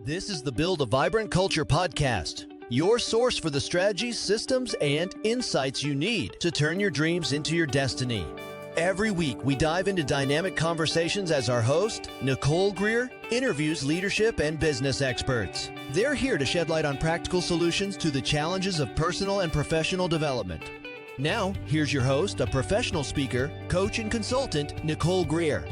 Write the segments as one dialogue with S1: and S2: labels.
S1: This is the Build a Vibrant Culture podcast, your source for the strategies, systems, and insights you need to turn your dreams into your destiny. Every week, we dive into dynamic conversations as our host, Nicole Greer, interviews leadership and business experts. They're here to shed light on practical solutions to the challenges of personal and professional development. Now, here's your host, a professional speaker, coach, and consultant, Nicole Greer.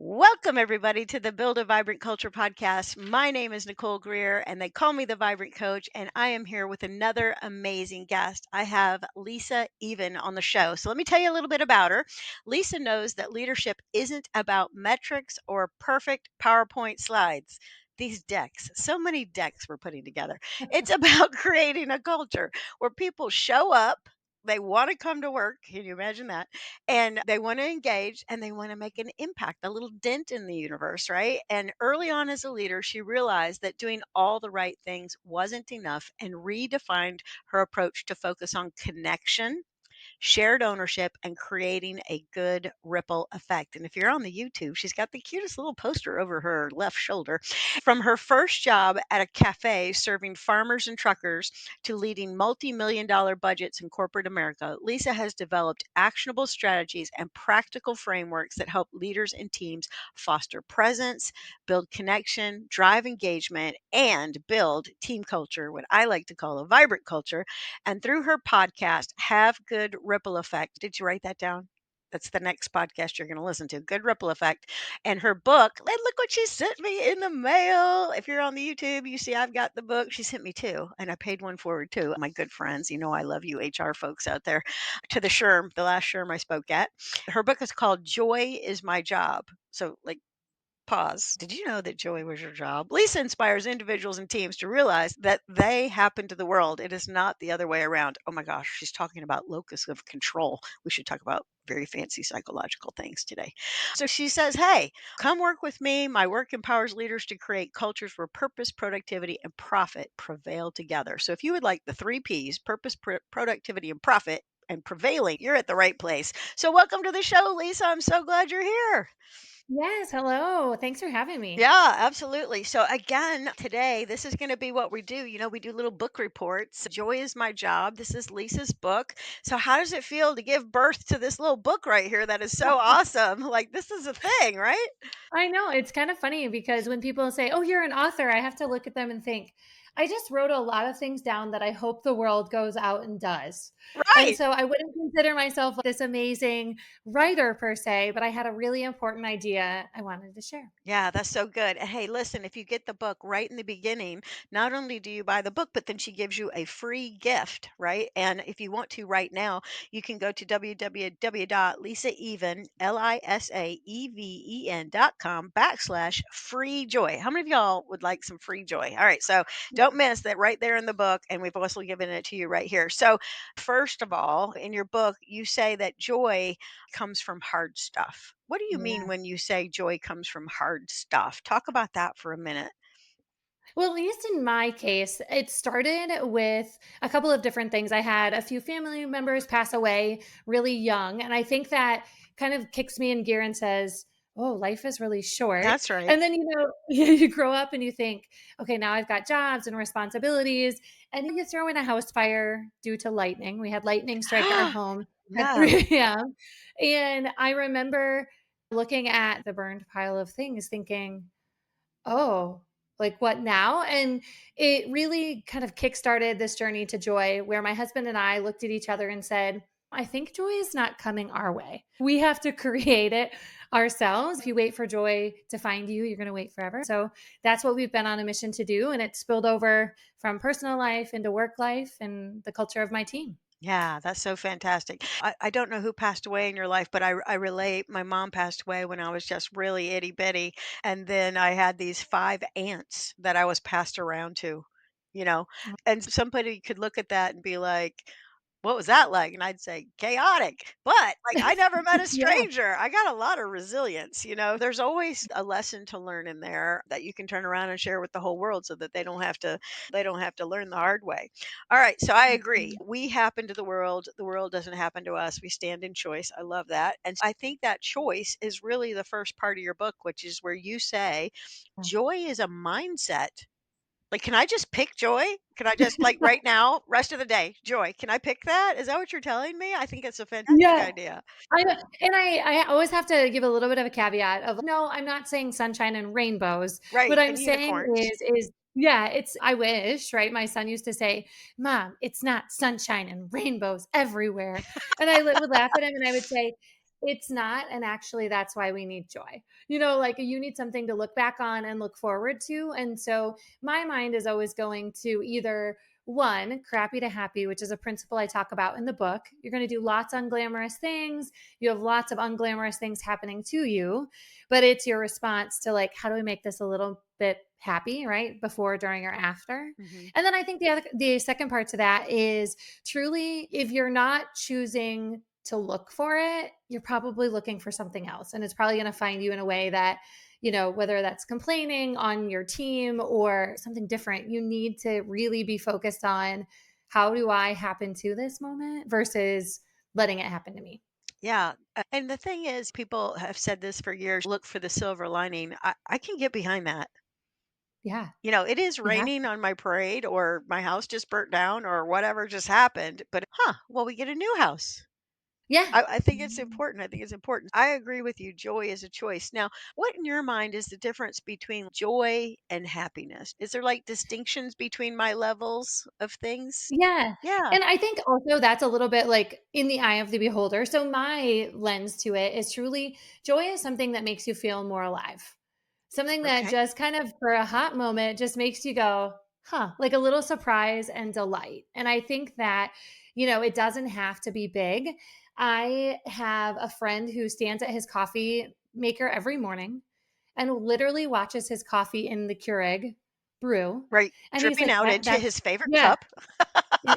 S2: Welcome, everybody, to the Build a Vibrant Culture podcast. My name is Nicole Greer, and they call me the Vibrant Coach, and I am here with another amazing guest. I have Lisa Even on the show. So let me tell you a little bit about her. Lisa knows that leadership isn't about metrics or perfect PowerPoint slides. These decks, so many decks we're putting together. It's about creating a culture where people show up. They want to come to work. Can you imagine that? And they want to engage and they want to make an impact, a little dent in the universe, right? And early on as a leader, she realized that doing all the right things wasn't enough and redefined her approach to focus on connection, shared ownership, and creating a good ripple effect. And if you're on the YouTube, she's got the cutest little poster over her left shoulder. From her first job at a cafe serving farmers and truckers to leading multi-million dollar budgets in corporate America, Lisa has developed actionable strategies and practical frameworks that help leaders and teams foster presence, build connection, drive engagement, and build team culture, what I like to call a vibrant culture. And through her podcast, Have Good Ripple Effect. Did you write that down? That's the next podcast you're going to listen to. Good Ripple Effect. And her book, and look what she sent me in the mail. If you're on the YouTube, you see I've got the book. She sent me two, and I paid one forward too. My good friends, you know I love you HR folks out there. To the SHRM, the last SHRM I spoke at. Her book is called Joy is My Job. So, like, pause. Did you know that joy was your job? Lisa inspires individuals and teams to realize that they happen to the world. It is not the other way around. Oh my gosh, she's talking about locus of control. We should talk about very fancy psychological things today. So she says, hey, come work with me. My work empowers leaders to create cultures where purpose, productivity, and profit prevail together. So if you would like the three P's, purpose, productivity, and profit, and prevailing, you're at the right place. So welcome to the show, Lisa. I'm so glad you're here.
S3: Yes, hello. Thanks for having me.
S2: Yeah, absolutely. So again, today, this is going to be what we do. You know, we do little book reports. Joy is my job. This is Lisa's book. So how does it feel to give birth to this little book right here that is so awesome? Like this is a thing, right?
S3: I know it's kind of funny because when people say, "Oh, you're an author," I have to look at them and think, I just wrote a lot of things down that I hope the world goes out and does. And
S2: Right.
S3: so I wouldn't consider myself this amazing writer per se, but I had a really important idea I wanted to share.
S2: Yeah, that's so good. And hey, listen, if you get the book right in the beginning, not only do you buy the book, but then she gives you a free gift, right? And if you want to right now, you can go to www.lisaeven, lisaeven.com/ free joy. How many of y'all would like some free joy? All right, so don't miss that right there in the book. And we've also given it to you right here. So, first of all, in your book, you say that joy comes from hard stuff. What do you mean
S3: Yeah.
S2: when you say joy comes from hard stuff? Talk about that for a minute.
S3: Well, at least in my case, it started with a couple of different things. I had a few family members pass away really young. And I think that kind of kicks me in gear and says, oh, life is really short.
S2: That's right.
S3: And then, you grow up and you think, okay, now I've got jobs and responsibilities. And then you throw in a house fire due to lightning. We had lightning strike our home at
S2: No.
S3: 3 a.m. And I remember looking at the burned pile of things thinking, oh, like what now? And it really kind of kickstarted this journey to joy where my husband and I looked at each other and said, I think joy is not coming our way. We have to create it ourselves. If you wait for joy to find you, you're going to wait forever. So that's what we've been on a mission to do. And it spilled over from personal life into work life and the culture of my team.
S2: Yeah, that's so fantastic. I don't know who passed away in your life, but I relate. My mom passed away when I was just really itty bitty. And then I had these five aunts that I was passed around to, you know. And somebody could look at that and be like, what was that like? And I'd say, chaotic. But like, I never met a
S3: Yeah.
S2: stranger. I got a lot of resilience. There's always a lesson to learn in there that you can turn around and share with the whole world so that they don't have to learn the hard way. All right. So I agree.
S3: Mhm.
S2: We happen to the world. The world doesn't happen to us. We stand in choice. I love that. And I think that choice is really the first part of your book, which is where you say joy is a mindset. Like, can I just pick joy? Can I just, like, right now, rest of the day, joy? Can I pick that? Is that what you're telling me? I think it's a fantastic
S3: Yeah.
S2: idea.
S3: I know, and I always have to give a little bit of a caveat of, no, I'm not saying sunshine and rainbows. What
S2: Right,
S3: I'm
S2: and
S3: saying
S2: unicorns.
S3: is yeah, it's I wish, right? My son used to say, "Mom, it's not sunshine and rainbows everywhere." And would laugh at him and I would say, "It's not, and actually that's why we need joy." Like you need something to look back on and look forward to. And so my mind is always going to either one, crappy to happy, which is a principle I talk about in the book. You're going to do lots of unglamorous things. You have lots of unglamorous things happening to you, but it's your response to like, how do we make this a little bit happy, right? Before, during, or after.
S2: Mhm.
S3: And then I think the second part to that is truly, if you're not choosing to look for it, you're probably looking for something else. And it's probably going to find you in a way that, whether that's complaining on your team or something different, you need to really be focused on how do I happen to this moment versus letting it happen to me.
S2: Yeah, and the thing is, people have said this for years, look for the silver lining. I can get behind that.
S3: Yeah.
S2: It is
S3: You have
S2: raining on my parade or my house just burnt down or whatever just happened, but, well, we get a new house.
S3: yeah.
S2: I think it's important. I think it's important. I agree with you. Joy is a choice. Now, what in your mind is the difference between joy and happiness? Is there like distinctions between my levels of things?
S3: Yeah.
S2: Yeah.
S3: And I think also that's a little bit like in the eye of the beholder. So my lens to it is truly joy is something that makes you feel more alive. Something that
S2: Okay.
S3: just kind of for a hot moment just makes you go, huh, like a little surprise and delight. And I think that, it doesn't have to be big. I have a friend who stands at his coffee maker every morning and literally watches his coffee in the Keurig brew.
S2: Right.
S3: And he's
S2: Dripping
S3: like,
S2: out into
S3: that's
S2: his favorite
S3: yeah.
S2: cup.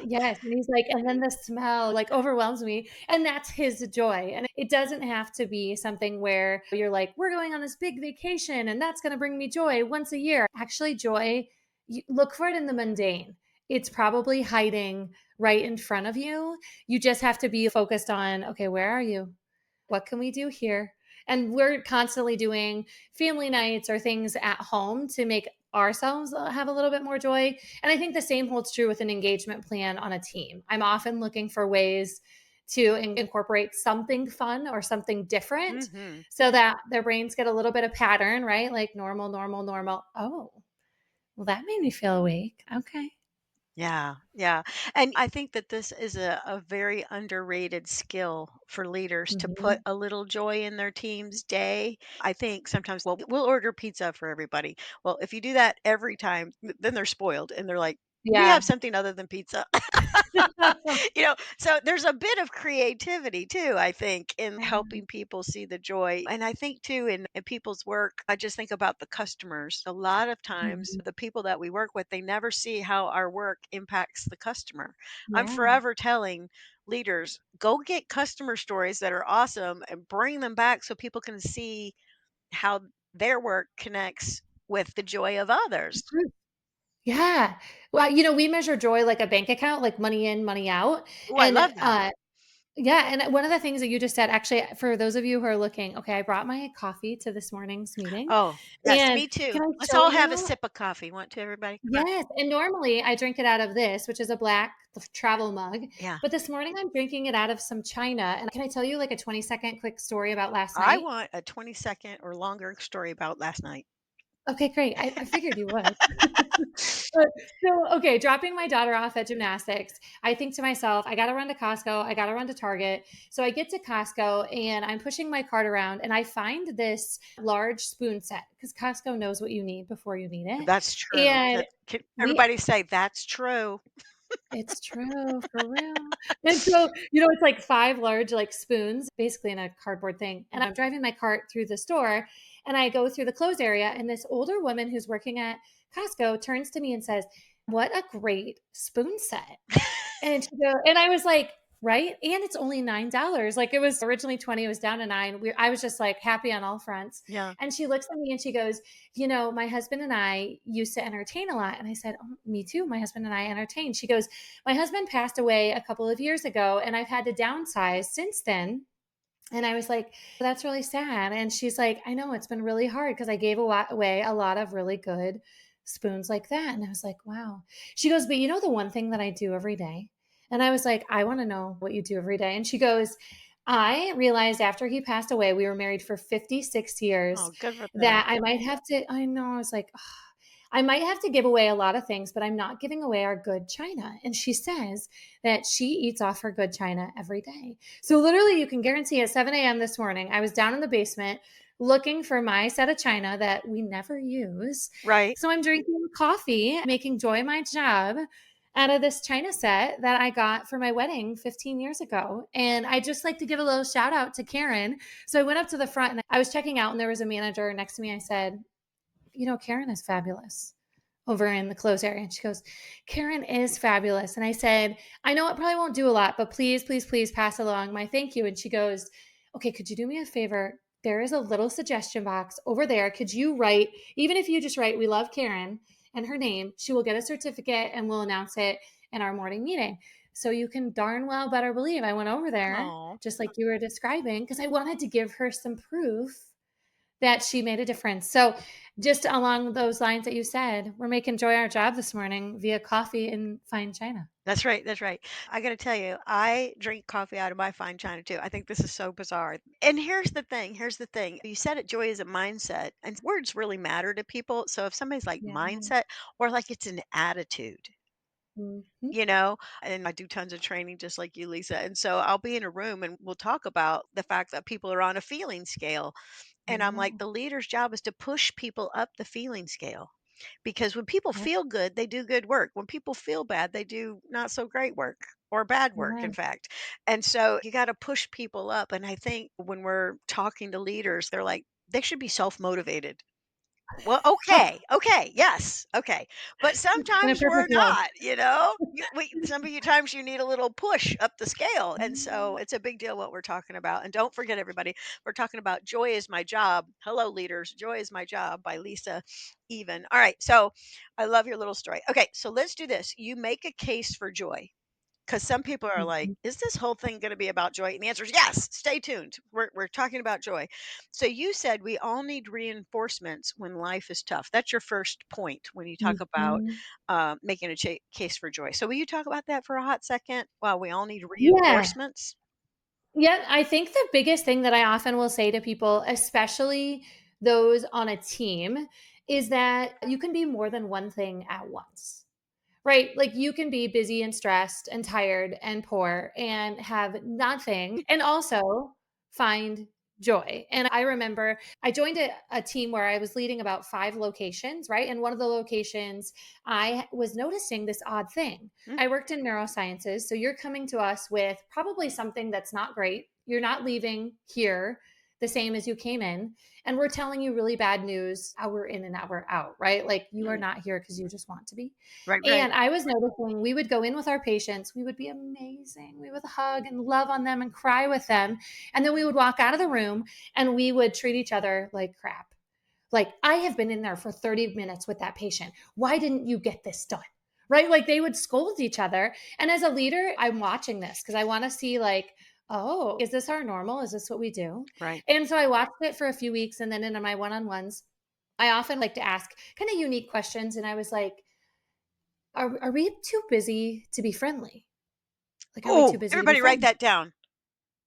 S3: Yes, and he's like, and then the smell like overwhelms me, and that's his joy. And it doesn't have to be something where you're like, we're going on this big vacation and that's going to bring me joy once a year. Actually, joy, you look for it in the mundane. It's probably hiding right in front of you. You just have to be focused on, okay, where are you? What can we do here? And we're constantly doing family nights or things at home to make ourselves have a little bit more joy. And I think the same holds true with an engagement plan on a team. I'm often looking for ways to incorporate something fun or something different
S2: Mhm.
S3: so that their brains get a little bit of pattern, right? Like normal, normal, normal. Oh, well, that made me feel awake. Okay.
S2: Yeah, yeah. And I think that this is a very underrated skill for leaders to put
S3: Mhm.
S2: a little joy in their team's day. I think sometimes, well, we'll order pizza for everybody. Well, if you do that every time, then they're spoiled and they're like, we have
S3: Yeah.
S2: something other than pizza. So there's a bit of creativity too, I think, in helping people see the joy. And I think too, in people's work, I just think about the customers. A lot of times,
S3: Mhm.
S2: the people that we work with, they never see how our work impacts the customer. I'm
S3: Yeah.
S2: forever telling leaders, go get customer stories that are awesome and bring them back so people can see how their work connects with the joy of others.
S3: Yeah. Well, we measure joy like a bank account, like money in, money out.
S2: Oh, I
S3: And
S2: love that.
S3: yeah, and one of the things that you just said, actually, for those of you who are looking, okay, I brought my coffee to this morning's meeting.
S2: Oh, yes,
S3: And
S2: me too.
S3: can I
S2: Let's
S3: show
S2: all have a
S3: you?
S2: sip of coffee. Want to, everybody? Come on.
S3: Yes. And normally I drink it out of this, which is a black travel mug.
S2: Yeah.
S3: But this morning I'm drinking it out of some china. And can I tell you like a 20-second quick story about last
S2: I
S3: night?
S2: want a 20-second or longer story about last night.
S3: Okay, great. I figured you would. But so, okay, dropping my daughter off at gymnastics, I think to myself, I got to run to Costco. I got to run to Target. So I get to Costco and I'm pushing my cart around and I find this large spoon set because Costco knows what you need before you need it.
S2: That's true.
S3: And
S2: Can
S3: we
S2: everybody say that's true?
S3: it's true, for real. And so, it's like 5 large, like, spoons, basically in a cardboard thing, and I'm driving my cart through the store, and I go through the clothes area, and this older woman who's working at Costco turns to me and says, "What a great spoon set." And I was like, right? And it's only $9. Like it was originally 20, it was down to 9. I was just like happy on all fronts.
S2: Yeah.
S3: And she looks at me and she goes, you know, my husband and I used to entertain a lot. And I said, oh, me too. My husband and I entertain. She goes, my husband passed away a couple of years ago and I've had to downsize since then. And I was like, that's really sad. And she's like, I know it's been really hard because I gave away a lot of really good spoons like that. And I was like, wow. She goes, but you know, the one thing that I do every day? And I was like, I want to know what you do every day. And she goes, I realized after he passed away, we were married for 56 years,
S2: Oh, good for them.
S3: that I might have to, I know, I was like, "Ugh, I might have to give away a lot of things, but I'm not giving away our good china." And she says that she eats off her good china every day. So literally you can guarantee at 7 a.m. this morning, I was down in the basement looking for my set of china that we never use.
S2: Right.
S3: So I'm drinking coffee, making joy my job out of this china set that I got for my wedding 15 years ago. And I just like to give a little shout out to Karen. So I went up to the front and I was checking out and there was a manager next to me. I said, you know, Karen is fabulous over in the clothes area. And she goes, Karen is fabulous. And I said, I know it probably won't do a lot, but please, please, please pass along my thank you. And she goes, okay, could you do me a favor? There is a little suggestion box over there. Could you write, even if you just write, we love Karen and her name, she will get a certificate and we'll announce it in our morning meeting. So you can darn well better believe I went over there,
S2: Oh,
S3: just like you were describing, because I wanted to give her some proof that she made a difference. So just along those lines that you said, we're making joy our job this morning via coffee and fine china.
S2: that's right. That's right. I got to tell you, I drink coffee out of my fine china too. I think this is so bizarre. And here's the thing. Here's the thing. You said it, joy is a mindset, and words really matter to people. So if somebody's like
S3: Yeah.
S2: mindset or like it's an attitude,
S3: Mhm.
S2: you know, and I do tons of training just like you, Lisa. And so I'll be in a room and we'll talk about the fact that people are on a feeling scale. And I'm like,
S3: Yeah.
S2: the leader's job is to push people up the feeling scale. Because when people
S3: Yep.
S2: feel good, they do good work. When people feel bad, they do not so great work or bad work,
S3: Yeah.
S2: in fact. And so you got to push people up. And I think when we're talking to leaders, they're like, they should be self motivated. Well,
S3: Oh,
S2: okay, okay, yes, okay, but
S3: in a
S2: sometimes we're
S3: perfect world.
S2: not, you know? Some of you times you need a little push up the scale, and so
S3: Mm.
S2: it's a big deal what we're talking about, and don't forget, everybody, we're talking about "Joy is My Job." Hello, leaders, "Joy is My Job" by Lisa Even. Alright, so I love your little story. Okay, so let's do this. You make a case for joy. 'Cause some people are like,
S3: Mhm.
S2: "Is this whole thing gonna be about joy?" And the answer is yes. Stay tuned. We're talking about joy. So you said we all need reinforcements when life is tough. That's your first point when you talk about
S3: Mhm.
S2: making a case for joy. So will you talk about that for a hot second? Wow, we all need
S3: Yeah.
S2: reinforcements.
S3: Yeah. I think the biggest thing that I often will say to people, especially those on a team, is that you can be more than one thing at once. Right? Like you can be busy and stressed and tired and poor and have nothing and also find joy. And I remember I joined a team where I was leading about 5 locations, right? And one of the locations, I was noticing this odd thing.
S2: Mm,
S3: I worked in neurosciences. So you're coming to us with probably something that's not great. You're not leaving here the same as you came in. And we're telling you really bad news hour in and hour out, right? Like you are
S2: mm,
S3: not here because you just want to be.
S2: right, right.
S3: And I was noticing we would go in with our patients, we would be amazing. We would hug and love on them and cry with them. And then we would walk out of the room and we would treat each other like crap. Like, I have been in there for 30 minutes with that patient. Why didn't you get this done? Right? Like they would scold each other. And as a leader, I'm watching this because I want to see, like, oh, is this our normal? Is this what we do?
S2: Right.
S3: And so I watched it for a few weeks. And then in my one on ones, I often like to ask kind of unique questions. And I was like, are we too busy to be friendly? Like, are we too
S2: Oh,
S3: busy to be
S2: everybody write
S3: friendly?
S2: that down.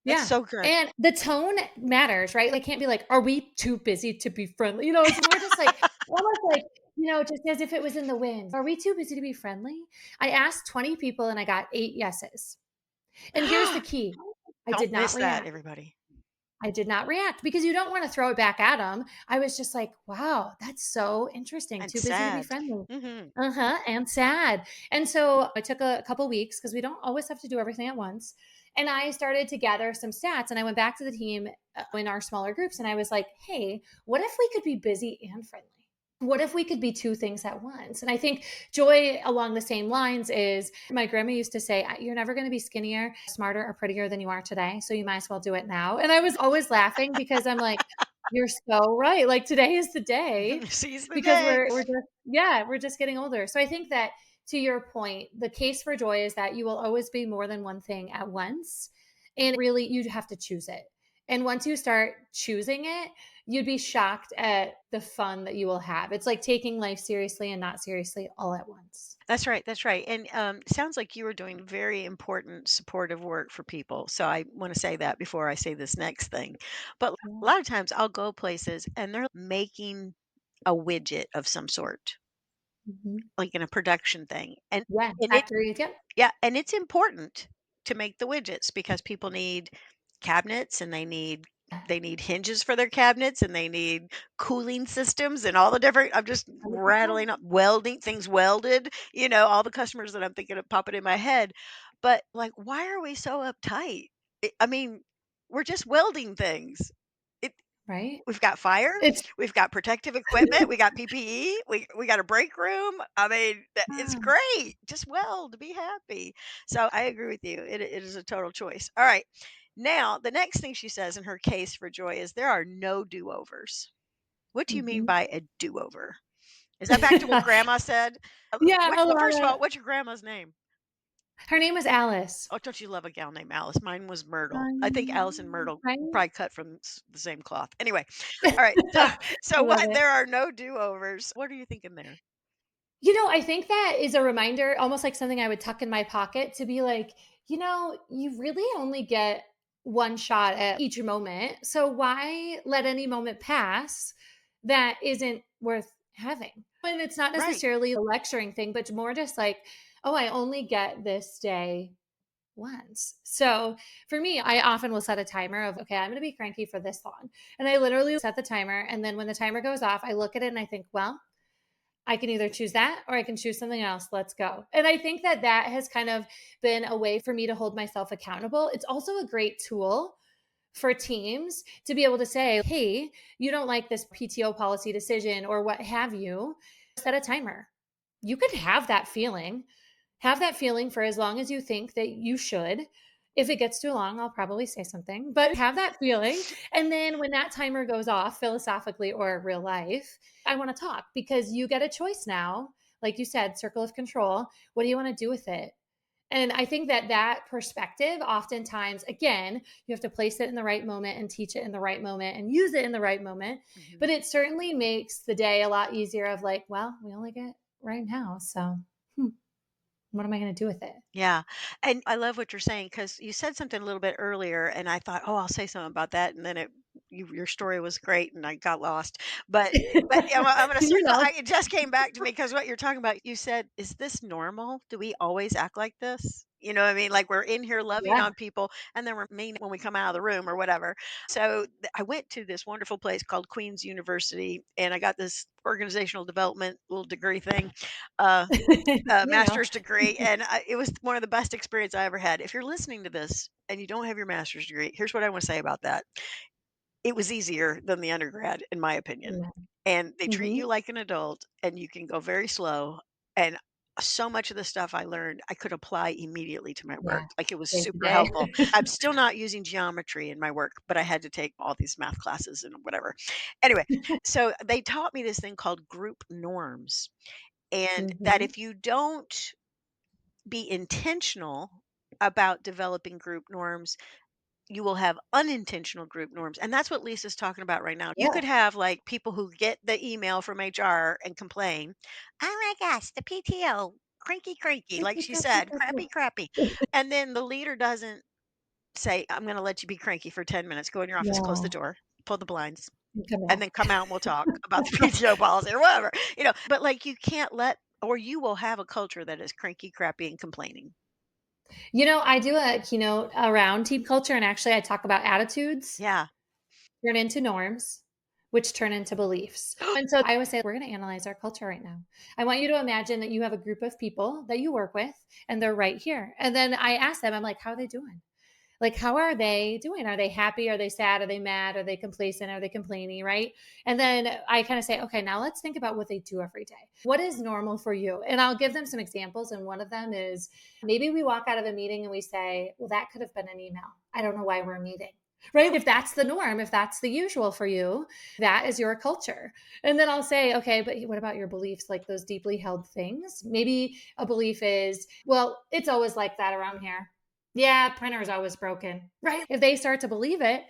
S2: That's
S3: Yeah.
S2: so good.
S3: And the tone matters, right? Like, can't be like, are we too busy to be friendly? It's more just like, almost like, just as if it was in the wind. Are we too busy to be friendly? I asked 20 people and I got 8 yeses. And here's the key. I
S2: Don't
S3: did not
S2: miss that,
S3: react.
S2: everybody.
S3: I did not react because you don't want to throw it back at them. I was just like, wow, that's so interesting.
S2: And
S3: Too busy to be
S2: sad.
S3: friendly.
S2: Mhm.
S3: Uh-huh. And sad. And so I took a couple weeks because we don't always have to do everything at once. And I started to gather some stats and I went back to the team in our smaller groups and I was like, hey, what if we could be busy and friendly? what if we could be two things at once? And I think joy along the same lines is my grandma used to say, you're never going to be skinnier, smarter, or prettier than you are today. So you might as well do it now. And I was always laughing because I'm like, you're so right. Like today is the day
S2: Seize the
S3: because
S2: day.
S3: we're just getting older. So I think that to your point, the case for joy is that you will always be more than one thing at once. And really, you have to choose it. And once you start choosing it, you'd be shocked at the fun that you will have. It's like taking life seriously and not seriously all at once.
S2: That's right. That's right. And sounds like you are doing very important supportive work for people. So I want to say that before I say this next thing. But a
S3: Yeah.
S2: lot of times I'll go places and they're making a widget of some sort,
S3: Mhm.
S2: like in a production thing.
S3: Yeah,
S2: And it
S3: factories, yep.
S2: Yeah, and it's important to make the widgets because people need cabinets and they need hinges for their cabinets and they need cooling systems and all the different I'm just
S3: 100%.
S2: rattling up welding things welded, all the customers that I'm thinking of popping in my head. But like, why are we so uptight? I mean, we're just welding things. It,
S3: Right?
S2: we've got fire,
S3: It's
S2: we've got protective equipment, we got PPE, we got a break room. I mean, it's
S3: ah,
S2: great. Just weld, be happy. So I agree with you. It is a total choice. All right. Now, the next thing she says in her case for joy is there are no do-overs. What do you mean
S3: mhm.
S2: by a do-over? Is that back to what grandma said?
S3: Yeah, I
S2: Well,
S3: love
S2: first of
S3: it.
S2: all, what's your grandma's name?
S3: Her name was Alice.
S2: Oh, don't you love a gal named Alice? Mine was Myrtle. I think Alice and
S3: Um,
S2: Myrtle
S3: right?
S2: probably cut from the same cloth. Anyway, all right. So,
S3: I
S2: so
S3: love
S2: what?
S3: it.
S2: There are no do-overs. What are you thinking there?
S3: I think that is a reminder, almost like something I would tuck in my pocket to be like, you really only get one shot at each moment. So why let any moment pass that isn't worth having? And it's not
S2: Right.
S3: necessarily a lecturing thing, but more just like, oh, I only get this day once. So for me, I often will set a timer of, okay, I'm going to be cranky for this long. And I literally set the timer. And then when the timer goes off, I look at it and I think, well, I can either choose that or I can choose something else. Let's go. And I think that that has kind of been a way for me to hold myself accountable. It's also a great tool for teams to be able to say, hey, you don't like this PTO policy decision or what have you, set a timer. You could have that feeling for as long as you think that you should. If it gets too long, I'll probably say something, but have that feeling. And then when that timer goes off, philosophically or real life, I want to talk because you get a choice now. Like you said, circle of control. What do you want to do with it? And I think that that perspective, oftentimes, again, you have to place it in the right moment and teach it in the right moment and use it in the right moment.
S2: Mhm.
S3: But it certainly makes the day a lot easier of like, well, we only get right now. So hmm, what am I going to do with it?
S2: Yeah. And I love what you're saying because you said something a little bit earlier, and I thought, oh, I'll say something about that. And then your story was great, and I got lost. But I'm going to
S3: You
S2: circle.
S3: know,
S2: It just came back to me because what you're talking about, you said, is this normal? Do we always act like this? You know what I mean? Like we're in here loving
S3: yeah.
S2: on people, and then we're mean when we come out of the room or whatever. So I went to this wonderful place called Queen's University, and I got this organizational development little degree thing. Uh,
S3: You know,
S2: master's degree, and it was one of the best experience I ever had. If you're listening to this and you don't have your master's degree, here's what I want to say about that. It was easier than the undergrad, in my opinion,
S3: yeah.
S2: and they treat
S3: Hmm.
S2: you like an adult, and you can go very slow. And so much of the stuff I learned, I could apply immediately to my
S3: Yeah.
S2: work. Like it was
S3: Day to
S2: super
S3: day.
S2: helpful. I'm still not using geometry in my work, but I had to take all these math classes and whatever. Anyway, so they taught me this thing called group norms, and that
S3: Hmm.
S2: if you don't be intentional about developing group norms, you will have unintentional group norms. And that's what Lisa's talking about right now. You
S3: Yeah.
S2: could have like people who get the email from HR and complain, oh my gosh, the PTO, cranky, cranky, like she said, crappy, crappy. And then the leader doesn't say, I'm going to let you be cranky for 10 minutes, go in your office, close the
S3: Yeah.
S2: door, pull the blinds,
S3: Come
S2: and then
S3: back.
S2: come out and we'll talk about the PTO policy or whatever, but like you can't let, or you will have a culture that is cranky, crappy, and complaining.
S3: I do a keynote around team culture, and actually, I talk about attitudes
S2: Yeah.
S3: turn into norms, which turn into beliefs. And so I always say, we're going to analyze our culture right now. I want you to imagine that you have a group of people that you work with, and they're right here. And then I ask them, I'm like, how are they doing? Like, how are they doing? Are they happy? Are they sad? Are they mad? Are they complacent? Are they complaining? Right. And then I kind of say, okay, now let's think about what they do every day. What is normal for you? And I'll give them some examples. And one of them is maybe we walk out of a meeting and we say, well, that could have been an email. I don't know why we're meeting. Right. If that's the norm, if that's the usual for you, that is your culture. And then I'll say, okay, but what about your beliefs, like those deeply held things? Maybe a belief is, well, it's always like that around here. Yeah, printer's always broken, right? If they start to believe it,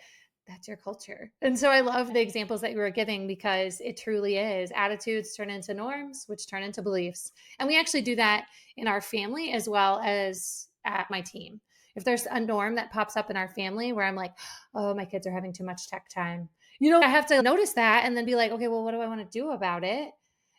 S3: that's your culture. And so I love the examples that you were giving because it truly is. Attitudes turn into norms, which turn into beliefs. And we actually do that in our family as well as at my team. If there's a norm that pops up in our family where I'm like, oh, my kids are having too much tech time, I have to notice that and then be like, okay, well, what do I want to do about it?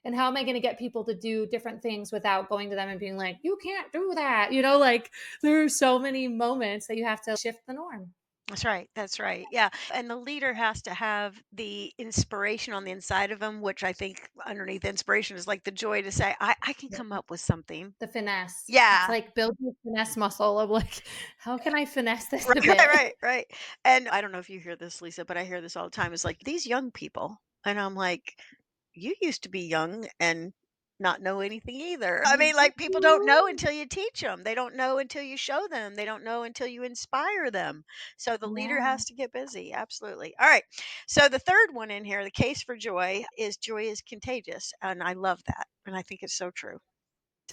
S3: And how am I going to get people to do different things without going to them and being like, you can't do that? Like there are so many moments that you have to shift the norm.
S2: That's right. That's right. Yeah. And the leader has to have the inspiration on the inside of them, which I think underneath inspiration is like the joy to say, I can
S3: Yeah.
S2: come up with something.
S3: The finesse. It's
S2: Yeah.
S3: like building the finesse muscle of like, how can I finesse this
S2: Right,
S3: a
S2: right,
S3: bit?
S2: right, right. And I don't know if you hear this, Lisa, but I hear this all the time. It's like these young people. And I'm like, you used to be young and not know anything either. I mean, like people don't know until you teach them. They don't know until you show them. They don't know until you inspire them. So the leader
S3: Yeah.
S2: has to get busy. Absolutely. All right. So the third one in here, the case for joy is contagious. And I love that. And I think it's so true.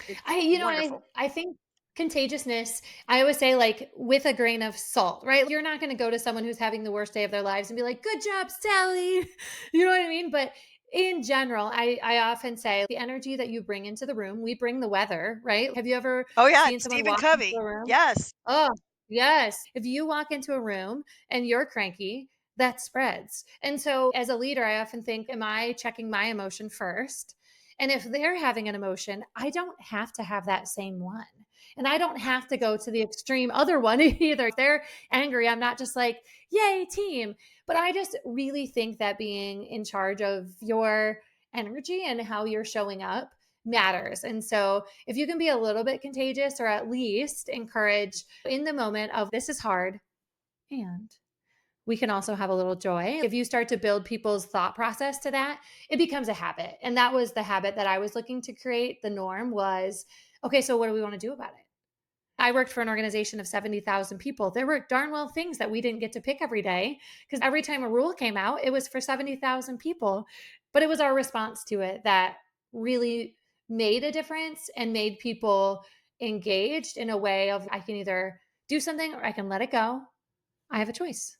S2: It's
S3: I
S2: wonderful.
S3: I think contagiousness, I always say like with a grain of salt, right? You're not going to go to someone who's having the worst day of their lives and be like, "Good job, Sally." You know what I mean? But in general, I often say the energy that you bring into the room, we bring the weather, right? Have you ever
S2: Oh, yeah.
S3: seen someone
S2: Stephen
S3: walk into
S2: Covey.
S3: a room?
S2: Yes.
S3: Oh, yes. If you walk into a room and you're cranky, that spreads. And so as a leader, I often think, am I checking my emotion first? And if they're having an emotion, I don't have to have that same one. And I don't have to go to the extreme other one either. If they're angry, I'm not just like, yay, team. But I just really think that being in charge of your energy and how you're showing up matters. And so if you can be a little bit contagious or at least encourage in the moment of this is hard and we can also have a little joy. If you start to build people's thought process to that, it becomes a habit. And that was the habit that I was looking to create. The norm was, okay, so what do we want to do about it? I worked for an organization of 70,000 people. There were darn well things that we didn't get to pick every day because every time a rule came out, it was for 70,000 people. But it was our response to it that really made a difference and made people engaged in a way of I can either do something or I can let it go. I have a choice.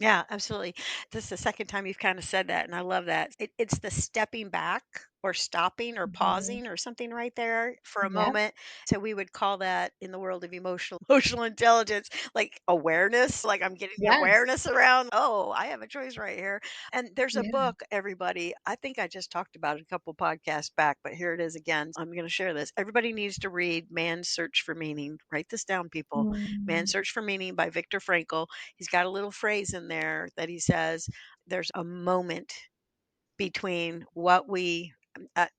S2: Yeah, absolutely. This is the second time you've kind of said that, and I love that. It's the stepping back or stopping or
S3: Mhm.
S2: pausing or something right there for a
S3: Yep.
S2: moment. So we would call that in the world of emotional intelligence, like awareness. Like I'm getting the
S3: Yes.
S2: awareness around. Oh, I have a choice right here. And there's a
S3: Yeah.
S2: book, everybody. I think I just talked about it a couple podcasts back, but here it is again. I'm going to share this. Everybody needs to read Man's Search for Meaning. Write this down, people. Man's
S3: Mm.
S2: Search for Meaning by Viktor Frankl. He's got a little phrase in there that he says, there's a moment between what we,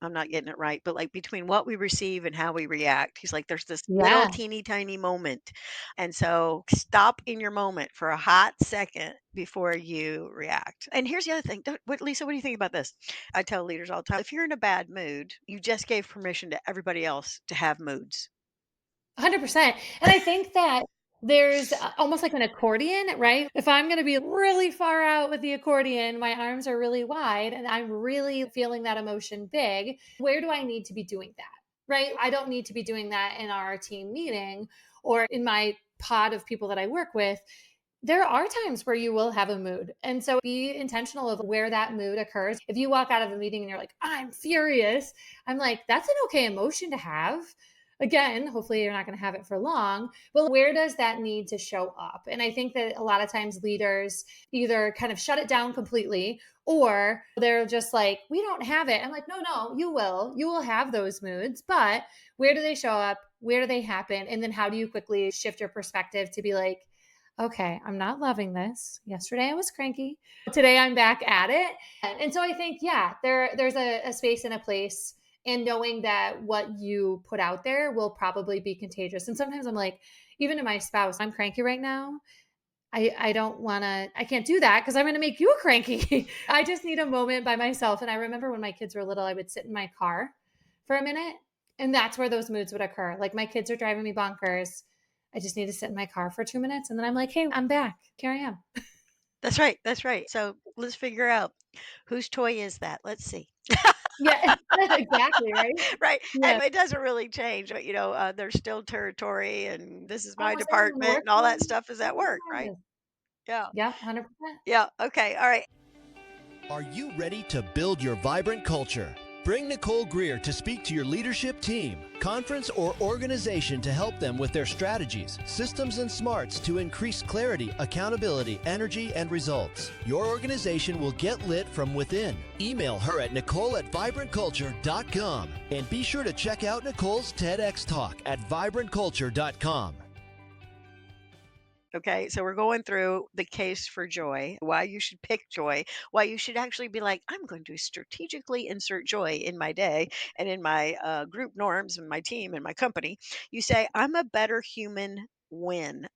S2: I'm not getting it right, but like between what we receive and how we react. He's like, there's this little
S3: Yeah.
S2: teeny tiny moment. And so stop in your moment for a hot second before you react. And here's the other thing. Lisa, what do you think about this? I tell leaders all the time, if you're in a bad mood, you just gave permission to everybody else to have moods.
S3: 100%. And I think that there's almost like an accordion, right? If I'm going to be really far out with the accordion, my arms are really wide and I'm really feeling that emotion big, where do I need to be doing that? Right? I don't need to be doing that in our team meeting or in my pod of people that I work with. There are times where you will have a mood. And so be intentional of where that mood occurs. If you walk out of a meeting and you're like, I'm furious, I'm like, that's an okay emotion to have. Again, hopefully you're not going to have it for long, but where does that need to show up? And I think that a lot of times leaders either kind of shut it down completely or they're just like, we don't have it. I'm like, no, no, you will. You will have those moods, but where do they show up? Where do they happen? And then how do you quickly shift your perspective to be like, okay, I'm not loving this. Yesterday I was cranky. Today I'm back at it. And so I think, yeah, there's a space and a place and knowing that what you put out there will probably be contagious. And sometimes I'm like, even to my spouse, I'm cranky right now. I don't want to, I can't do that because I'm going to make you cranky. I just need a moment by myself. And I remember when my kids were little, I would sit in my car for a minute, and that's where those moods would occur. Like my kids are driving me bonkers. I just need to sit in my car for 2 minutes. And then I'm like, hey, I'm back. Here I am.
S2: That's right. That's right. So let's figure out whose toy is that. Let's see.
S3: Yeah, exactly. Right.
S2: Right.
S3: Yeah.
S2: And it doesn't really change, but there's still territory and this is my
S3: Almost like in the
S2: department and all that
S3: workplace.
S2: stuff is at work, right?
S3: Yes.
S2: Yeah.
S3: Yeah. 100%.
S2: Yeah. Okay. All right.
S1: Are you ready to build your vibrant culture? Bring Nicole Greer to speak to your leadership team, conference, or organization to help them with their strategies, systems, and smarts to increase clarity, accountability, energy, and results. Your organization will get lit from within. Email her at nicole@vibrantculture.com and be sure to check out Nicole's TEDx talk at vibrantculture.com.
S2: Okay, so we're going through the case for joy, why you should pick joy, why you should actually be like, I'm going to strategically insert joy in my day and in my group norms and my team and my company. You say, I'm a better human when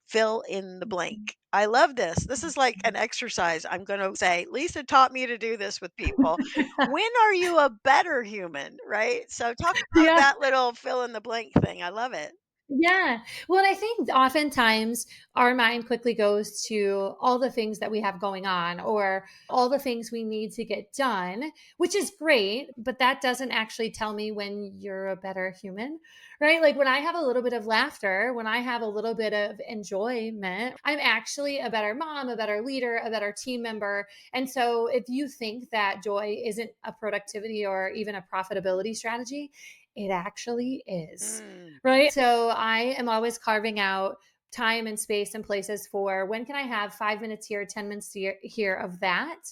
S2: fill in the blank. I love this. This is like an exercise. I'm going to say, Lisa taught me to do this with people. When are you a better human? Right. So, talk about
S3: Yeah.
S2: that little fill in the blank thing. I love it.
S3: Yeah. Well, I think oftentimes our mind quickly goes to all the things that we have going on or all the things we need to get done, which is great, but that doesn't actually tell me when you're a better human, right? Like when I have a little bit of laughter, when I have a little bit of enjoyment, I'm actually a better mom, a better leader, a better team member. And so if you think that joy isn't a productivity or even a profitability strategy, it actually is.
S2: Mm.
S3: Right. So I am always carving out time and space and places for when can I have 5 minutes here, 10 minutes here of that?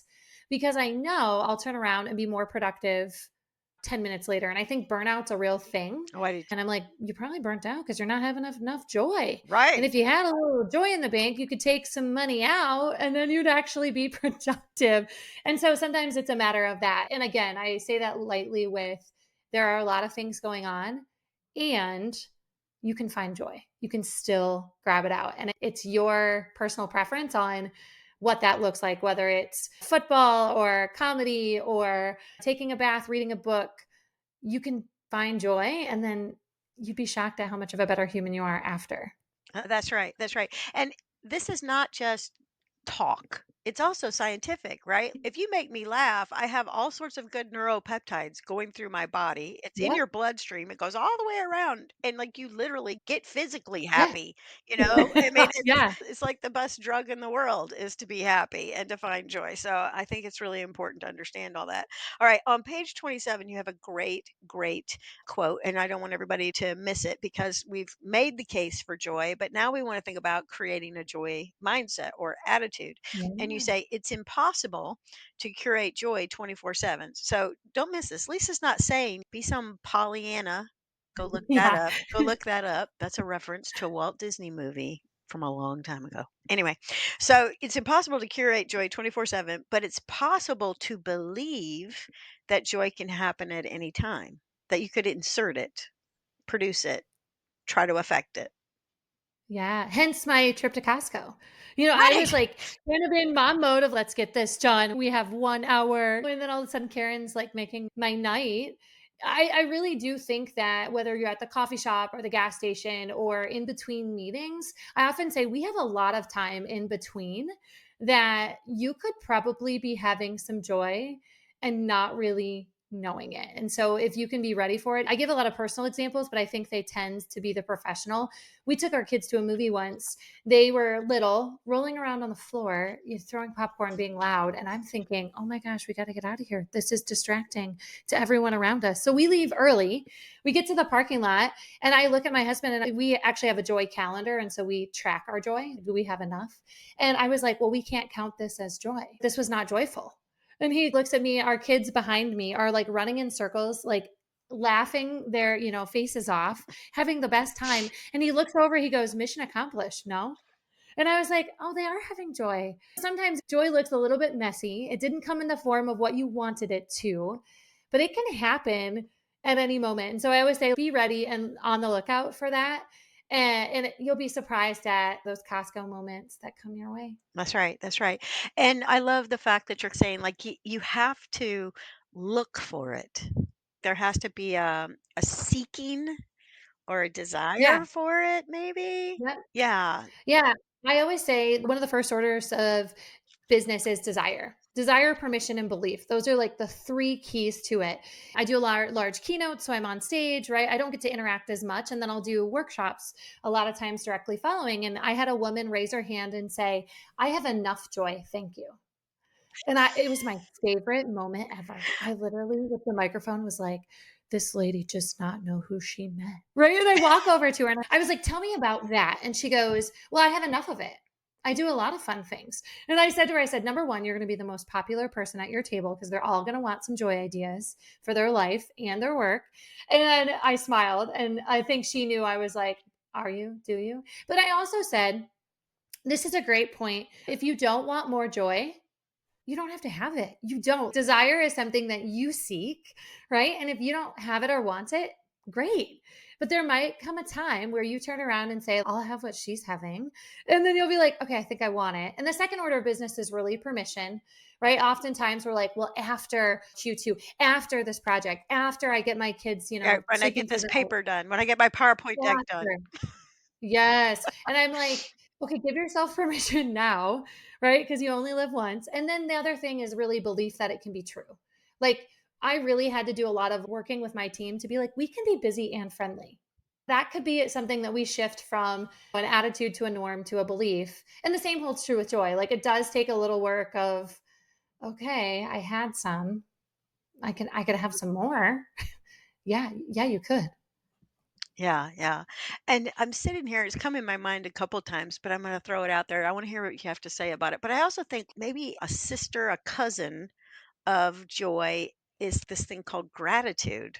S3: Because I know I'll turn around and be more productive 10 minutes later. And I think burnout's a real thing.
S2: Oh, I do.
S3: And I'm like, you're probably burnt out because you're not having enough joy. And
S2: Right.
S3: if you had a little joy in the bank, you could take some money out and then you'd actually be productive. And so sometimes it's a matter of that. And again, I say that lightly with there are a lot of things going on and you can find joy. You can still grab it out. And it's your personal preference on what that looks like, whether it's football or comedy or taking a bath, reading a book. You can find joy and then you'd be shocked at how much of a better human you are after.
S2: That's right. That's right. And this is not just talk. It's also scientific, right? If you make me laugh, I have all sorts of good neuropeptides going through my body. It's in
S3: Yep.
S2: your bloodstream. It goes all the way around and like you literally get physically
S3: Yeah.
S2: happy, you know? I mean,
S3: Yeah.
S2: it's like the best drug in the world is to be happy and to find joy. So I think it's really important to understand all that. All right, on page 27 you have a great quote, and I don't want everybody to miss it because we've made the case for joy, but now we want to think about creating a joy mindset or attitude. And you
S3: Yeah.
S2: say it's impossible to curate joy 24/7. So don't miss this. Lisa's not saying be some Pollyanna. Go look that
S3: Yeah.
S2: up. Go look that up. That's a reference to a Walt Disney movie from a long time ago. Anyway, so it's impossible to curate joy 24/7, but it's possible to believe that joy can happen at any time, that you could insert it, produce it, try to affect it.
S3: Yeah, hence my trip to Costco. I
S2: Right.
S3: was like kind of in mom mode of let's get this done. We have 1 hour. And then all of a sudden Karen's like making my night. I really do think that whether you're at the coffee shop or the gas station or in between meetings, I often say we have a lot of time in between that you could probably be having some joy and not really knowing it. And so if you can be ready for it, I give a lot of personal examples, but I think they tend to be the professional. We took our kids to a movie once. They were little, rolling around on the floor, throwing popcorn, being loud. And I'm thinking, oh my gosh, we got to get out of here. This is distracting to everyone around us. So we leave early. We get to the parking lot, and I look at my husband, and we actually have a joy calendar. And so we track our joy. Do we have enough? And I was like, well, we can't count this as joy. This was not joyful. And he looks at me, our kids behind me are like running in circles, like laughing their, faces off, having the best time. And he looks over, he goes, mission accomplished. No. And I was like, oh, they are having joy. Sometimes joy looks a little bit messy. It didn't come in the form of what you wanted it to, but it can happen at any moment. And so I always say, be ready and on the lookout for that. And you'll be surprised at those Costco moments that come your way.
S2: That's right. That's right. And I love the fact that you're saying like you have to look for it. There has to be a seeking or a
S3: Yeah.
S2: desire for it, maybe.
S3: Yep.
S2: Yeah.
S3: Yeah. I always say one of the first orders of business is desire. Desire, permission, and belief. Those are like the three keys to it. I do a large keynotes, so I'm on stage, right? I don't get to interact as much. And then I'll do workshops a lot of times directly following. And I had a woman raise her hand and say, I have enough joy. Thank you. And it was my favorite moment ever. I literally, with the microphone, was like, "This lady does not know who she met." Right? And I walk over to her and I was like, "Tell me about that." And she goes, "Well, I have enough of it. I do a lot of fun things." And I said to her, I said, "Number one, you're going to be the most popular person at your table because they're all going to want some joy ideas for their life and their work." And I smiled. And I think she knew I was like, "Are you? Do you?" But I also said, "This is a great point. If you don't want more joy, you don't have to have it. You don't. Desire is something that you seek, right? And if you don't have it or want it, great. But there might come a time where you turn around and say, I'll have what she's having. And then you'll be like, okay, I think I want it. And the second order of business is really permission, right? Oftentimes we're like, well, after Q2, after this project, after I get my kids,
S2: Right, when I
S3: taken
S2: get
S3: through
S2: this
S3: the
S2: paper done, when I get my PowerPoint deck done.
S3: after. Yes. And I'm like, okay, give yourself permission now, right? Because you only live once. And then the other thing is really belief that it can be true. Like, I really had to do a lot of working with my team to be like, we can be busy and friendly. That could be something that we shift from an attitude to a norm to a belief. And the same holds true with joy. Like, it does take a little work of, okay, I had some. I could have some more. Yeah, you could.
S2: Yeah, yeah. And I'm sitting here, it's come in my mind a couple times, but I'm going to throw it out there. I want to hear what you have to say about it. But I also think maybe a sister, a cousin of joy is this thing called gratitude.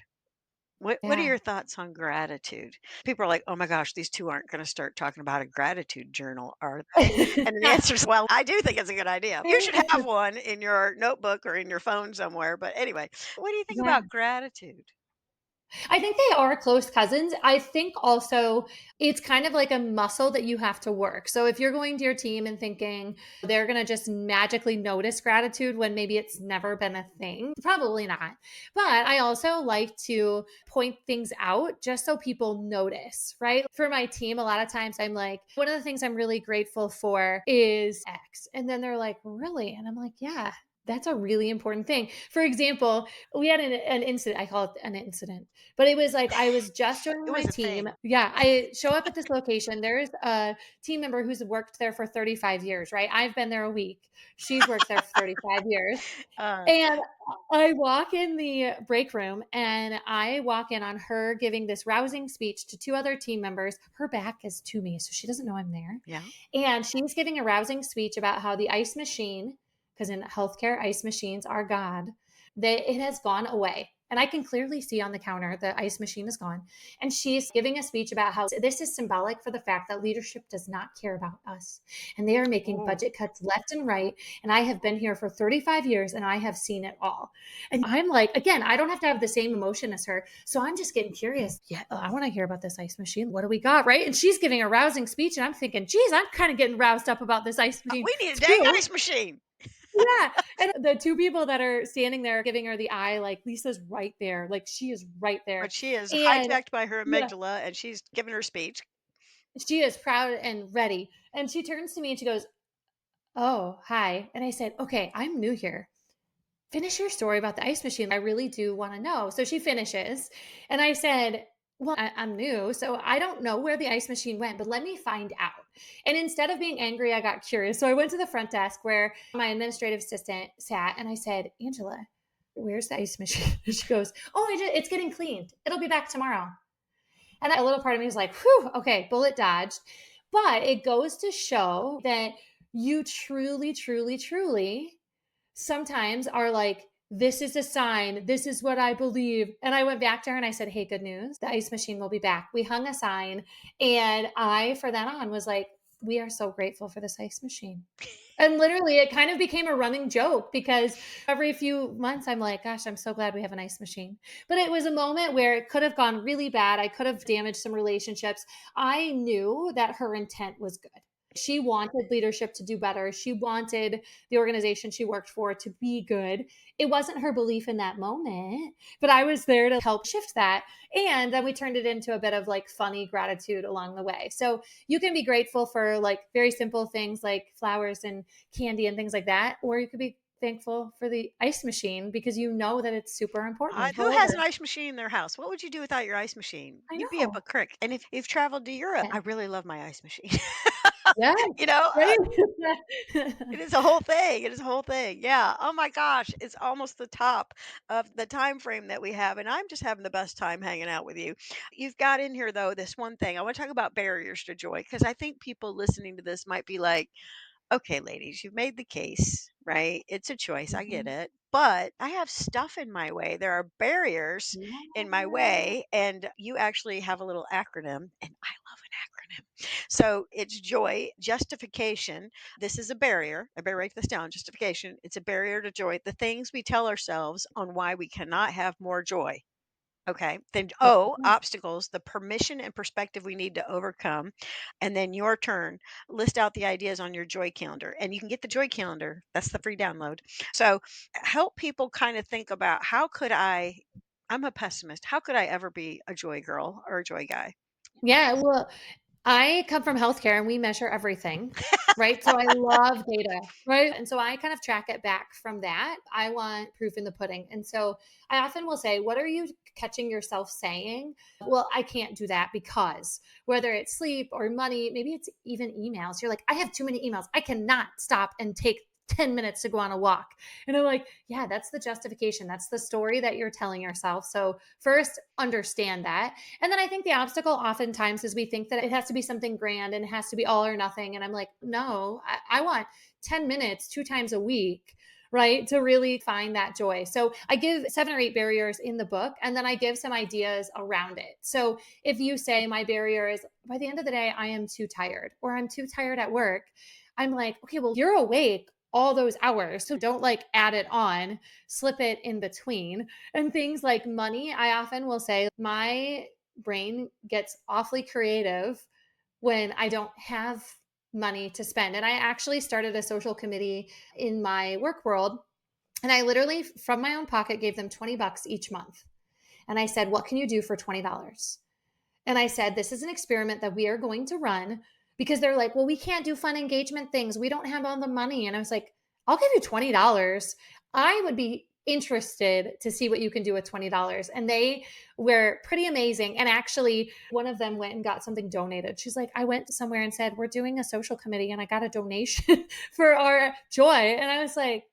S2: What are
S3: Yeah.
S2: your thoughts on gratitude? People are like, "Oh my gosh, these 2 aren't gonna start talking about a gratitude journal, are they?" And the answer is, well, I do think it's a good idea. You should have one in your notebook or in your phone somewhere, but anyway, what do you think
S3: Yeah.
S2: about gratitude?
S3: I think they are close cousins. I think also it's kind of like a muscle that you have to work. So if you're going to your team and thinking they're going to just magically notice gratitude when maybe it's never been a thing, probably not. But I also like to point things out just so people notice, right? For my team, a lot of times I'm like, one of the things I'm really grateful for is X. And then they're like, really? And I'm like, yeah. That's a really important thing. For example, we had an incident. I call it an incident, but it was like I was just
S2: It
S3: joining my
S2: was a
S3: team.
S2: thing.
S3: Yeah, I show up at this location. There's a team member who's worked there for 35 years, right? I've been there a week. She's worked there for 35 years.
S2: Uh,
S3: And I walk in the break room and I walk in on her giving this rousing speech to two other team members. Her back is to me, so she doesn't know I'm there.
S2: yeah.
S3: And she's giving a rousing speech about how the ice machine, because in healthcare, ice machines are God, that it has gone away. And I can clearly see on the counter the ice machine is gone. And she's giving a speech about how this is symbolic for the fact that leadership does not care about us. And they are making
S2: Oh,
S3: budget cuts left and right. And I have been here for 35 years and I have seen it all. And I'm like, again, I don't have to have the same emotion as her. So I'm just getting curious. Yeah, I want to hear about this ice machine. What do we got? Right. And she's giving a rousing speech. And I'm thinking, geez, I'm kind of getting roused up about this ice machine
S2: we need a dang
S3: too.
S2: ice machine.
S3: Yeah. And the two people that are standing there giving her the eye, like Lisa's right there. Like she is right there.
S2: But she is
S3: And
S2: hijacked by her
S3: yeah,
S2: amygdala, and she's giving her speech.
S3: she is proud and ready. And she turns to me and she goes, oh, hi. And I said, okay, I'm new here. Finish your story about the ice machine. I really do want to know. So she finishes. And I said, well, I'm new, so I don't know where the ice machine went, but let me find out. And instead of being angry, I got curious. So I went to the front desk where my administrative assistant sat and I said, Angela, where's the ice machine? And she goes, oh, it's getting cleaned. It'll be back tomorrow. And a little part of me was like, whew, okay, bullet dodged. But it goes to show that you truly, truly, truly sometimes are like, this is a sign. This is what I believe. And I went back to her and I said, hey, good news. The ice machine will be back. We hung a sign. And I, for then on, was like, "We are so grateful for this ice machine." And literally, it kind of became a running joke because every few months, I'm like, gosh, I'm so glad we have an ice machine. But it was a moment where it could have gone really bad. I could have damaged some relationships. I knew that her intent was good. She wanted leadership to do better. She wanted the organization she worked for to be good. It wasn't her belief in that moment, but I was there to help shift that. And then we turned it into a bit of like funny gratitude along the way. So you can be grateful for like very simple things like flowers and candy and things like that, or you could be thankful for the ice machine because you know that it's super important.
S2: Who has
S3: However,
S2: an ice machine in their house? What would you do without your ice machine?
S3: I
S2: You'd be up a
S3: know.
S2: creek. And if you've traveled to Europe,
S3: Yeah.
S2: I really love my ice machine.
S3: Yeah.
S2: You know,
S3: Right?
S2: it is a whole thing. It is a whole thing. Yeah. Oh my gosh, it's almost the top of the time frame that we have, and I'm just having the best time hanging out with you. You've got in here though this one thing. I want to talk about barriers to joy because I think people listening to this might be like, okay, ladies, you've made the case, right? It's a choice. I get
S3: Mhm.
S2: it. But I have stuff in my way. There are barriers in my
S3: Yeah.
S2: way. And you actually have a little acronym, and I love an acronym. So it's joy, justification. This is a barrier. I better write this down. Justification. It's a barrier to joy. The things we tell ourselves on why we cannot have more joy. Okay. Then O,
S3: Okay.
S2: obstacles, the permission and perspective we need to overcome. And then your turn. List out the ideas on your joy calendar. And you can get the joy calendar. That's the free download. So help people kind of think about how could I'm a pessimist. How could I ever be a joy girl or a joy guy?
S3: Yeah. Well, I come from healthcare and we measure everything, right? So I love data, right? And so I kind of track it back from that. I want proof in the pudding. And so I often will say, what are you catching yourself saying? Well, I can't do that because whether it's sleep or money, maybe it's even emails. You're like, I have too many emails. I cannot stop and take 10 minutes to go on a walk. And I'm like, yeah, that's the justification. That's the story that you're telling yourself. So, first, understand that. And then I think the obstacle oftentimes is we think that it has to be something grand and it has to be all or nothing. And I'm like, no, I want 10 minutes 2 times a week, right? To really find that joy. So I give 7 or 8 barriers in the book and then I give some ideas around it. So if you say my barrier is by the end of the day, I am too tired or I'm too tired at work, I'm like, okay, well, you're awake all those hours. So don't like add it on, slip it in between. And things like money, I often will say my brain gets awfully creative when I don't have money to spend. And I actually started a social committee in my work world. And I literally, from my own pocket, gave them 20 bucks each month. And I said, what can you do for $20? And I said, this is an experiment that we are going to run because they're like, well, we can't do fun engagement things. We don't have all the money. And I was like, I'll give you $20. I would be interested to see what you can do with $20. And they were pretty amazing. And actually, one of them went and got something donated. She's like, I went somewhere and said, we're doing a social committee and I got a donation for our joy. And I was like,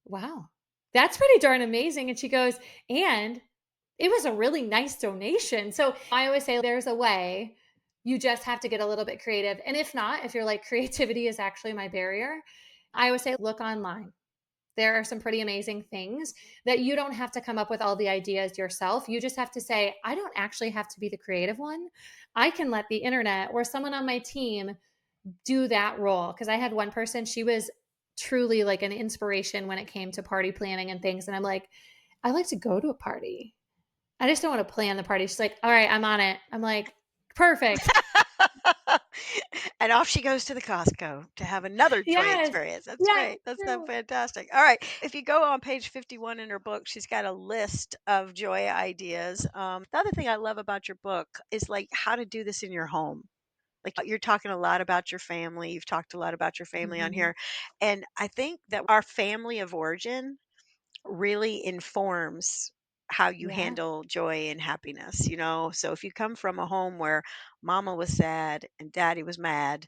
S3: wow, that's pretty darn amazing. And she goes, and it was a really nice donation. So I always say there's a way. You just have to get a little bit creative. And if not, if you're like creativity is actually my barrier, I always say look online. There are some pretty amazing things that you don't have to come up with all the ideas yourself. You just have to say, I don't actually have to be the creative one. I can let the internet or someone on my team do that role. Because I had one person, she was truly like an inspiration when it came to party planning and things. And I'm like, I like to go to a party. I just don't want to plan the party. She's like, all right, I'm on it. I'm like, perfect.
S2: And off she goes to the Costco to have another joy
S3: Yes.
S2: experience. That's
S3: Yes.
S2: great. That's so
S3: True.
S2: fantastic. All right. If you go on page 51 in her book, she's got a list of joy ideas. The other thing I love about your book is like how to do this in your home. Like you're talking a lot about your family. You've talked a lot about your family on
S3: Mhm.
S2: here. And I think that our family of origin really informs how you
S3: Yeah.
S2: handle joy and happiness, you know? So if you come from a home where mama was sad and daddy was mad,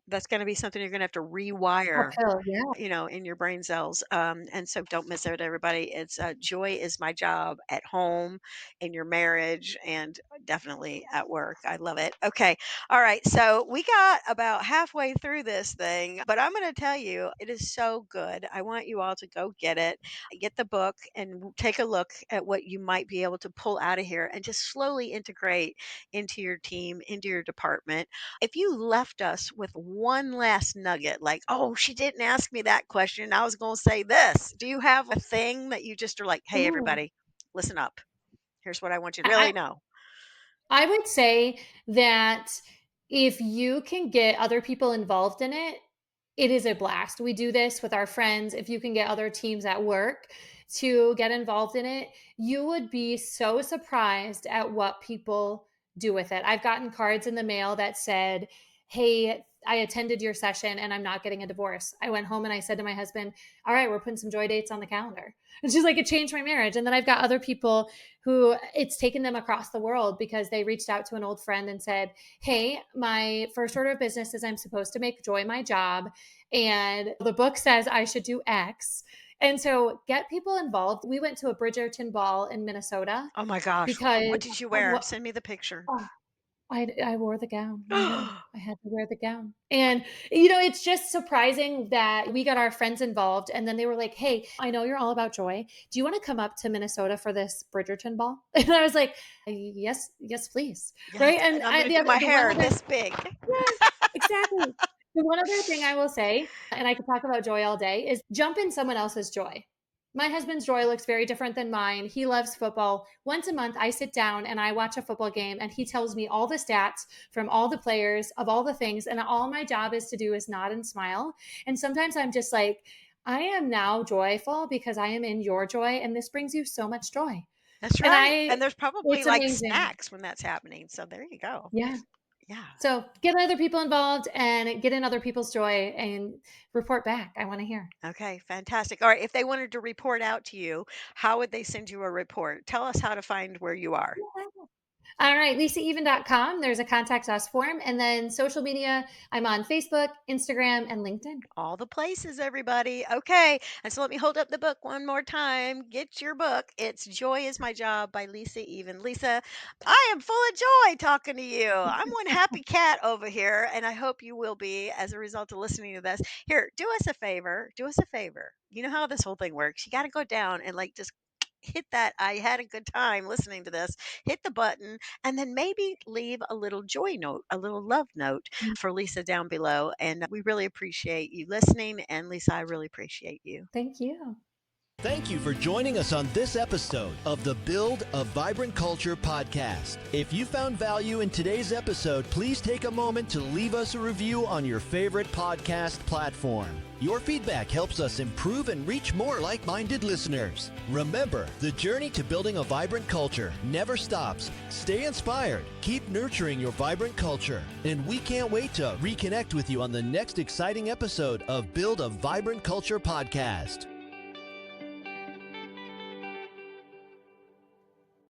S2: that's going to be something you're going to have to rewire,
S3: Uphill. Yeah.
S2: in your brain cells. And so don't miss out, everybody. It's joy is my job at home, in your marriage, and definitely at work. I love it. Okay. All right. So we got about halfway through this thing, but I'm going to tell you, it is so good. I want you all to go get it, get the book, and take a look at what you might be able to pull out of here and just slowly integrate into your team, into your department. If you left us us with one last nugget, like, oh, she didn't ask me that question. I was going to say this. Do you have a thing that you just are like, hey,
S3: Ooh.
S2: everybody, listen up. Here's what I want you to
S3: I
S2: really know.
S3: I would say that if you can get other people involved in it, it is a blast. We do this with our friends. If you can get other teams at work to get involved in it, you would be so surprised at what people do with it. I've gotten cards in the mail that said, "Hey, I attended your session and I'm not getting a divorce." I went home and I said to my husband, "All right, we're putting some joy dates on the calendar." And she's like, "It changed my marriage." And then I've got other people who it's taken them across the world because they reached out to an old friend and said, "Hey, my first order of business is I'm supposed to make joy my job. And the book says I should do X." And so get people involved. We went to a Bridgerton ball in Minnesota
S2: Oh my gosh. What
S3: because
S2: did you
S3: of
S2: wear?
S3: what
S2: Send me the picture.
S3: oh, I wore the gown. I know. I had to wear the gown. And, you know, it's just surprising that we got our friends involved. And then they were like, "Hey, I know you're all about joy. Do you want to come up to Minnesota for this Bridgerton ball?" And I was like, "Yes, yes, please."
S2: Yes.
S3: Right. And
S2: And I'm going to do
S3: other,
S2: my
S3: the one
S2: hair
S3: other,
S2: this big.
S3: yes, exactly. The one other thing I will say, and I could talk about joy all day, is jump in someone else's joy. My husband's joy looks very different than mine. He loves football. Once a month, I sit down and I watch a football game, and he tells me all the stats from all the players of all the things. And all my job is to do is nod and smile. And sometimes I'm just like, I am now joyful because I am in your joy, and this brings you so much joy.
S2: That's
S3: And
S2: right. And there's probably
S3: it's
S2: like
S3: amazing.
S2: snacks when that's happening. So there you go.
S3: Yeah.
S2: Yeah.
S3: So get other people involved and get in other people's joy and report back. I want to hear.
S2: Okay, fantastic. All right, if they wanted to report out to you, how would they send you a report? Tell us how to find where you are.
S3: All right, lisaeven.com. There's a contact us form. And then social media, I'm on Facebook, Instagram, and LinkedIn.
S2: All the places, everybody. Okay, and so let me hold up the book one more time. Get your book. It's Joy is My Job by Lisa Even. Lisa, I am full of joy talking to you. I'm one happy cat over here, and I hope you will be as a result of listening to this. Here, do us a favor. Do us a favor. You know how this whole thing works. You got to go down and like just hit that I had a good time listening to this, hit the button, and then maybe leave a little joy note, a little love note for Lisa down below. And we really appreciate you listening. And Lisa, I really appreciate you.
S3: Thank you.
S1: Thank you for joining us on this episode of the Build a Vibrant Culture podcast. If you found value in today's episode, please take a moment to leave us a review on your favorite podcast platform. Your feedback helps us improve and reach more like-minded listeners. Remember, the journey to building a vibrant culture never stops. Stay inspired, keep nurturing your vibrant culture, and we can't wait to reconnect with you on the next exciting episode of Build a Vibrant Culture podcast.